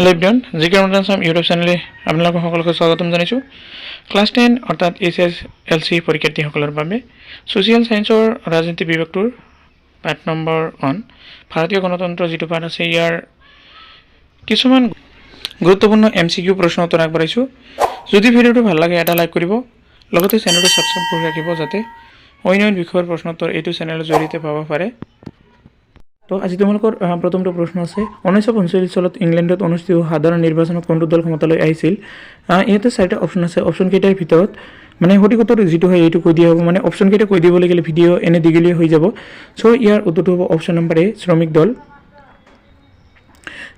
Hello' everyone, জিকে modern YouTube চেনেলে আপোনালোকক সকলোকে স্বাগতম জনাইছোঁ। ক্লাছ 10 অৰ্থাৎ SSLC পৰীক্ষাৰ্থীসকলৰ বাবে ছ'চিয়েল ছায়েন্সৰ ৰাজনীতি বিভাগটোৰ পাঠ নম্বৰ 1 ভাৰতীয় গণতন্ত্ৰ যিটো পাঠ আছে ইয়াৰ কিছুমান গুৰুত্বপূৰ্ণ MCQ প্ৰশ্ন উত্তৰ আগবঢ়াইছোঁ। যদি ভিডিঅ'টো ভাল লাগে এটা লাইক কৰিব, লগতে চেনেলটো ছাবস্ক্ৰাইব কৰি ৰাখিব যাতে অন্য বিষয়ৰ প্ৰশ্ন উত্তৰ এইটো চেনেলৰ জৰিয়তে পাব পাৰে। তো আজি তোমালোকৰ প্ৰথমটো প্ৰশ্ন আছে, 1945 চনত ইংলেণ্ডত অনুষ্ঠিত সাধাৰণ নিৰ্বাচনত কোনটো দল ক্ষমতালৈ আহিছিল? ইয়াতে 4টা অপশ্যন আছে। অপশ্যন কেইটাৰ ভিতৰত মানে সঠিক উত্তৰ যিটো হয় এইটো কৈ দিয়া হ'ব। মানে অপশ্যন কেইটা কৈ দিবলৈ গ'লে ভিডিঅ' এনে দীঘলীয়া হৈ যাব। চ' ইয়াৰ উত্তৰটো হ'ব অপশ্যন নম্বৰ এ, শ্ৰমিক দল।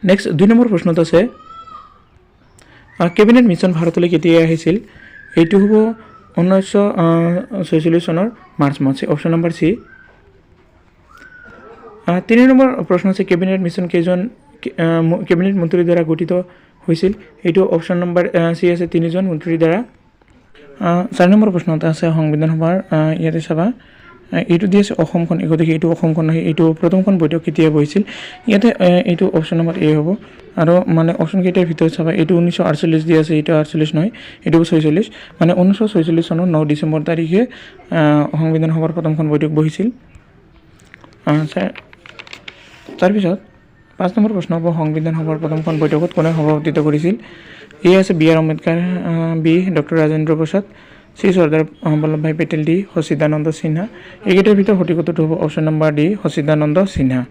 নেক্সট 2 নম্বৰ প্ৰশ্নত আছে, কেবিনেট মিছন ভাৰতলৈ কেতিয়া আহিছিল? এইটো হ'ব 1946 চনৰ মাৰ্চ মাহ। Option number C. 3 নম্বৰ প্ৰশ্ন আছে, কেবিনেট মিছন কেইজন কেবিনেট মন্ত্ৰীৰ দ্বাৰা গঠিত হৈছিল? এইটো অপশ্যন নম্বৰ চি আছে, 3জন মন্ত্ৰীৰ দ্বাৰা। 4 নম্বৰ প্ৰশ্নত আছে সংবিধান সভাৰ, ইয়াতে চাবা এইটো দি আছে অসমখন, গতিকে এইটো অসমখন নহয়, এইটো প্ৰথমখন বৈঠক কেতিয়া বহিছিল? ইয়াতে এইটো অপশ্যন নম্বৰ এ হ'ব। আৰু মানে অপশ্যন কেইটাৰ ভিতৰত চাবা এইটো 1948 দি আছে, এইটো 48 নহয়, এইটো 46। মানে 1946 চনৰ 9 ডিচেম্বৰ তাৰিখে সংবিধান সভাৰ প্ৰথমখন বৈঠক বহিছিল। তাৰপিছত 5 নম্বৰ প্ৰশ্ন হ'ব, সংবিধান সভাৰ প্ৰথমখন বৈঠকত কোনে সভাপতিত্ব কৰিছিল? এ আছে B R Ambedkar, B doctor Rajendra Prasad, C Sardar Vallabhbhai Patel, D Sachchidananda Sinha. এইকেইটাৰ ভিতৰত সঠিক উত্তৰটো হ'ব option number D, Sachchidananda Sinha.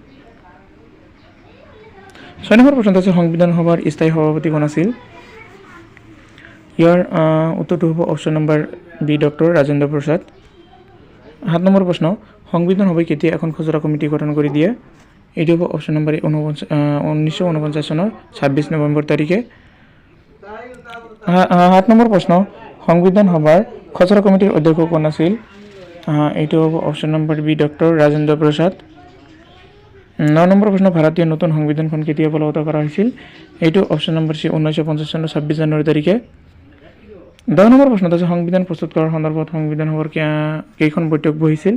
6 number প্ৰশ্ন আছে, সংবিধান সভাৰ স্থায়ী সভাপতি কোন আছিল? ইয়াৰ উত্তৰটো হ'ব option number B, doctor Rajendra Prasad. 7 number প্ৰশ্ন, সংবিধান সভাই কেতিয়া এখন খচৰা কমিটি গঠন কৰি দিয়ে? এইটো হ'ব অপশ্যন নম্বৰ 1949 চনৰ 26 নৱেম্বৰ তাৰিখে। 7 নম্বৰ প্ৰশ্ন, সংবিধান সভাৰ খচৰা কমিটিৰ অধ্যক্ষ কোন আছিল? এইটো হ'ব option number B, doctor Rajendra Prasad. 9 number প্ৰশ্ন, ভাৰতীয় নতুন সংবিধানখন কেতিয়া বলবৎ কৰা হৈছিল? এইটো অপশ্যন নম্বৰ চি, 1950 চনৰ 26 জানুৱাৰী তাৰিখে। 10 নম্বৰ প্ৰশ্নত আছে, সংবিধান প্ৰস্তুত কৰাৰ সন্দৰ্ভত সংবিধান সভাৰ কেইখন বৈঠক বহিছিল?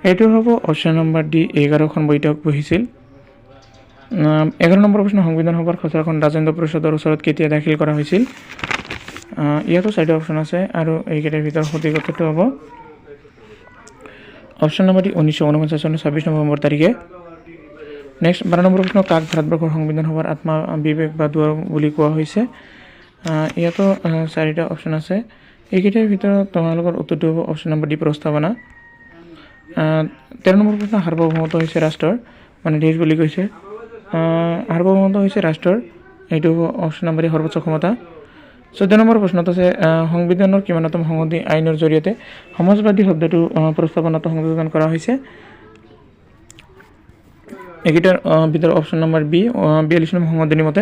এইটো হ'ব অপশ্যন নম্বৰ ডি, 11খন বৈঠক বহিছিল। 11 নম্বৰ প্ৰশ্ন, সংবিধান সভাৰ খচৰাখন ৰাজেন্দ্ৰ প্ৰসাদৰ ওচৰত কেতিয়া দাখিল কৰা হৈছিল? ইয়াতো 4টা অপশ্যন আছে আৰু এইকেইটাৰ ভিতৰত সঠিক উত্তৰটো হ'ব অপশ্যন নম্বৰ ডি, 1949 চনৰ 26 নৱেম্বৰ তাৰিখে। নেক্সট 12 নম্বৰ প্ৰশ্ন, কাক ভাৰতবৰ্ষৰ সংবিধান সভাৰ আত্মা, বিবেক বা দুৱাৰ বুলি কোৱা হৈছে? ইয়াতো 4টা অপশ্যন আছে। এইকেইটাৰ ভিতৰত তোমালোকৰ উত্তৰটো হ'ব অপশ্যন নম্বৰ ডি, প্ৰস্তাৱনা। 13 নম্বৰ প্ৰশ্ন, সাৰ্বভৌমত্ব হৈছে ৰাষ্ট্ৰৰ, মানে দেশ বুলি কৈছে। সাৰ্বভৌমত্ব হৈছে ৰাষ্ট্ৰৰ, এইটো হ'ব অপশ্যন নম্বৰ এ, সৰ্বোচ্চ ক্ষমতা। 14 নম্বৰ প্ৰশ্নত আছে, সংবিধানৰ কিমানতম সংশোধনী আইনৰ জৰিয়তে সমাজবাদী শব্দটো প্ৰস্তাৱনাত সংযোজন কৰা হৈছে? এইকেইটাৰ ভিতৰত অপশ্যন নম্বৰ বি, 42 নং সংশোধনী মতে।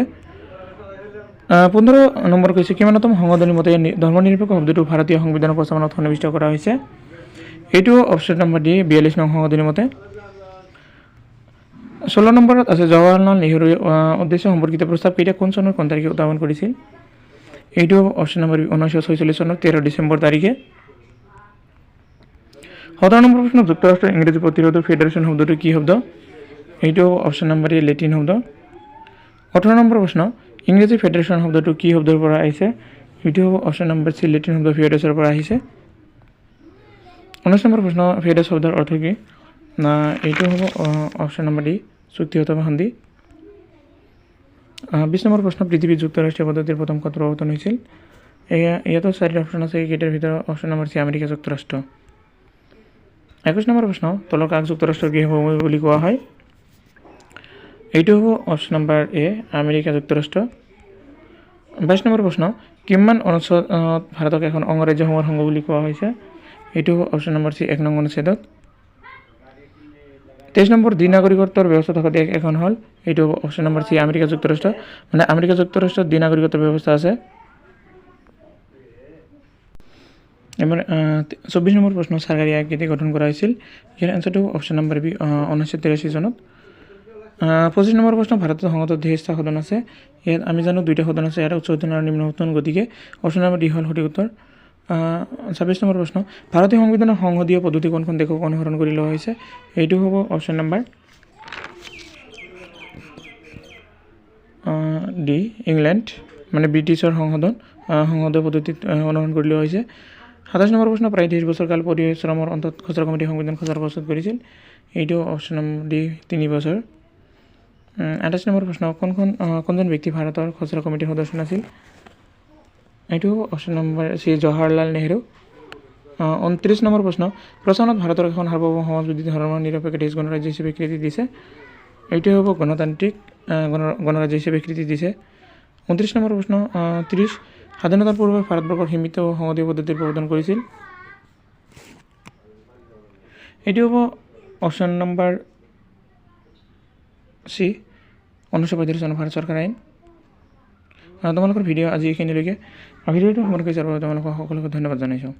15 নম্বৰ কৈছে, কিমানতম সংশোধনী মতে ধৰ্মনিৰপেক্ষ শব্দটো ভাৰতীয় সংবিধানৰ প্ৰস্তাৱনাত সন্নিৱিষ্ট কৰা হৈছে? এইটো অপশ্যন নম্বৰ ডি, 42 নং সংশোধনী মতে। 16 নম্বৰত আছে, জৱাহৰলাল নেহৰুৰ উদ্দেশ্য সম্পৰ্কিত প্ৰস্তাৱ কেইটা কোন চনৰ কোন তাৰিখে উত্থাপন কৰিছিল? এইটো অপশ্যন নম্বৰ বি, 1946 চনৰ 13 ডিচেম্বৰ তাৰিখে। 17 নম্বৰ প্ৰশ্ন, যুক্তৰাষ্ট্ৰৰ ইংৰাজী প্ৰতিৰোধৰ ফেডাৰেশ্যন শব্দটো কি শব্দ? এইটো অপশ্যন নম্বৰ এ, লেটিন শব্দ। 18 নম্বৰ প্ৰশ্ন, ইংৰাজী ফেডাৰেশ্যন শব্দটো কি শব্দৰ পৰা আহিছে? এইটো হ'ব অপশ্যন নম্বৰ চি, লেটিন শব্দ ফেডাৰেশ্যনৰ পৰা আহিছে। 19 নম্বৰ প্ৰশ্ন, ফেডাৰেল শব্দৰ অৰ্থ কি? এইটো হ'ব অপশ্যন নম্বৰ ডি, চুক্তি অথবা সন্ধি। 20 নম্বৰ প্ৰশ্ন, পৃথিৱীত যুক্তৰাষ্ট্ৰীয় পদ্ধতিৰ প্ৰথম ক'ত প্ৰৱৰ্তন হৈছিল? ইয়াতো 4টা অপশ্যন আছে, এইকেইটাৰ ভিতৰত অপশ্যন নম্বৰ চি, আমেৰিকা যুক্তৰাষ্ট্ৰ। 21 নম্বৰ প্ৰশ্ন, তলৰ কাক যুক্তৰাষ্ট্ৰৰ গৃহভূমি বুলি কোৱা হয়? এইটো হ'ব অপশ্যন নম্বৰ এ, আমেৰিকা যুক্তৰাষ্ট্ৰ। 22 নম্বৰ প্ৰশ্ন, কিমান অনুচ্ছেদত ভাৰতক এখন অংগৰাজ্যসমূহৰ সংঘ বুলি কোৱা হৈছে? এইটো হ'ব অপশ্যন নম্বৰ চি, 1 নং অনুচ্ছেদত। 23 নম্বৰ, দ্বিনাগৰিকত্বৰ ব্যৱস্থা থকা দেশ এখন হ'ল? এইটো হ'ব অপশ্যন নম্বৰ চি, আমেৰিকা যুক্তৰাষ্ট্ৰ। মানে আমেৰিকা যুক্তৰাষ্ট্ৰত দ্বিনাগৰিকত্বৰ ব্যৱস্থা আছে। এবাৰ 24 নম্বৰ প্ৰশ্ন, চৰকাৰী আইন কেতিয়া গঠন কৰা হৈছিল? ইয়াৰ এনচাৰটো অপশ্যন নম্বৰ বি, 1983 চনত। 25 নম্বৰ প্ৰশ্ন, ভাৰতৰ সংসদত ধেৰটা সদন আছে, ইয়াত আমি জানো 2টা সদন আছে, এটা উচ্চ সদন আৰু নিম্ন সদন, গতিকে অপশ্যন নম্বৰ ডি হ'ল সঠিক উত্তৰ। 26 নম্বৰ প্ৰশ্ন, ভাৰতীয় সংবিধানৰ সংসদীয় পদ্ধতি কোনখন দেশক অনুসৰণ কৰি লোৱা হৈছে? এইটো হ'ব অপশ্যন নম্বৰ ডি ইংলেণ্ড মানে ব্ৰিটিছৰ সংসদীয় পদ্ধতিত অনুসৰণ কৰি লোৱা হৈছে। 27 নম্বৰ প্ৰশ্ন প্ৰায় 23 বছৰ কাল পৰিশ্ৰমৰ অন্তত খচৰা কমিটি সংবিধান খচৰা প্ৰস্তুত কৰিছিল। এইটো অপশ্যন নম্বৰ ডি 3 বছৰ। 28 নম্বৰ প্ৰশ্ন কোনজন ব্যক্তি ভাৰতৰ খচৰা কমিটিৰ সদস্য নাছিল? এইটো option number C Jawaharlal Nehru. 29 number প্ৰশ্ন প্ৰচনত ভাৰতৰ এখন সাৰ্বভৌম সমাজবাদী ধৰ্ম নিৰপেক্ষ দেশ গণৰাজ্য হিচাপে স্বীকৃতি দিছে। এইটোৱে হ'ব গণতান্ত্ৰিক গণৰাজ্য হিচাপে স্বীকৃতি দিছে। 29 নম্বৰ প্ৰশ্ন 30 স্বাধীনতাৰ পূৰ্বে ভাৰতবৰ্ষৰ সীমিত সংসদীয় পদ্ধতিৰ প্ৰৱৰ্তন কৰিছিল। এইটো হ'ব অপশ্যন নম্বৰ চি 1935 চনৰ ভাৰত চৰকাৰ আইন। তোমালোকৰ ভিডিঅ' আজি এইখিনিলৈকে। ভিডিঅ'টো সম্পৰ্কে তোমালোকক সকলোকে ধন্যবাদ জনাইছোঁ।